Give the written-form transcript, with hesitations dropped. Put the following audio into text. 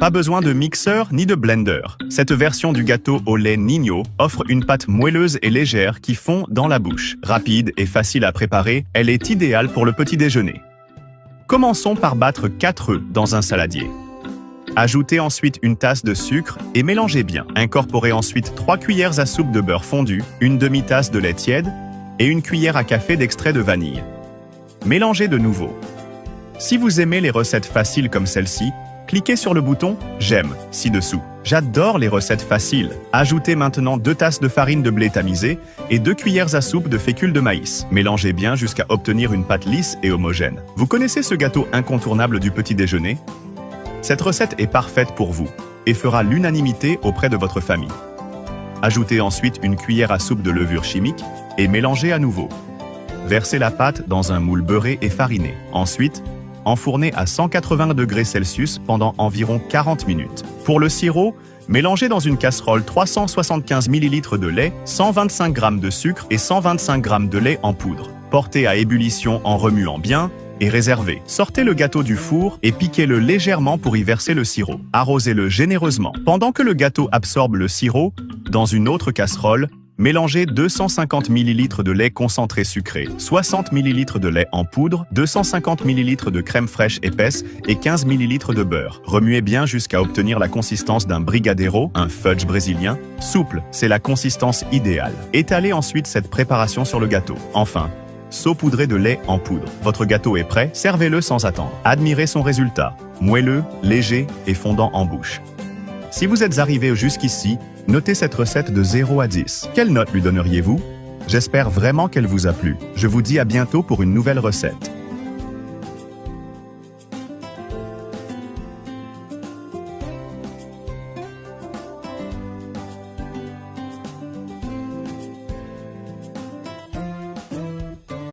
Pas besoin de mixeur ni de blender. Cette version du gâteau au lait Nino offre une pâte moelleuse et légère qui fond dans la bouche. Rapide et facile à préparer, elle est idéale pour le petit déjeuner. Commençons par battre 4 œufs dans un saladier. Ajoutez ensuite une tasse de sucre et mélangez bien. Incorporez ensuite 3 cuillères à soupe de beurre fondu, une demi-tasse de lait tiède et une cuillère à café d'extrait de vanille. Mélangez de nouveau. Si vous aimez les recettes faciles comme celle-ci, cliquez sur le bouton « J'aime » ci-dessous. J'adore les recettes faciles. Ajoutez maintenant 2 tasses de farine de blé tamisée et 2 cuillères à soupe de fécule de maïs. Mélangez bien jusqu'à obtenir une pâte lisse et homogène. Vous connaissez ce gâteau incontournable du petit déjeuner? Cette recette est parfaite pour vous et fera l'unanimité auprès de votre famille. Ajoutez ensuite une cuillère à soupe de levure chimique et mélangez à nouveau. Versez la pâte dans un moule beurré et fariné. Ensuite, enfournez à 180 degrés Celsius pendant environ 40 minutes. Pour le sirop, mélangez dans une casserole 375 ml de lait, 125 g de sucre et 125 g de lait en poudre. Portez à ébullition en remuant bien et réservez. Sortez le gâteau du four et piquez-le légèrement pour y verser le sirop. Arrosez-le généreusement. Pendant que le gâteau absorbe le sirop, dans une autre casserole, mélangez 250 ml de lait concentré sucré, 60 ml de lait en poudre, 250 ml de crème fraîche épaisse et 15 ml de beurre. Remuez bien jusqu'à obtenir la consistance d'un brigadeiro, un fudge brésilien. Souple, c'est la consistance idéale. Étalez ensuite cette préparation sur le gâteau. Enfin, saupoudrez de lait en poudre. Votre gâteau est prêt, servez-le sans attendre. Admirez son résultat, moelleux, léger et fondant en bouche. Si vous êtes arrivé jusqu'ici, notez cette recette de 0 à 10. Quelle note lui donneriez-vous? J'espère vraiment qu'elle vous a plu. Je vous dis à bientôt pour une nouvelle recette.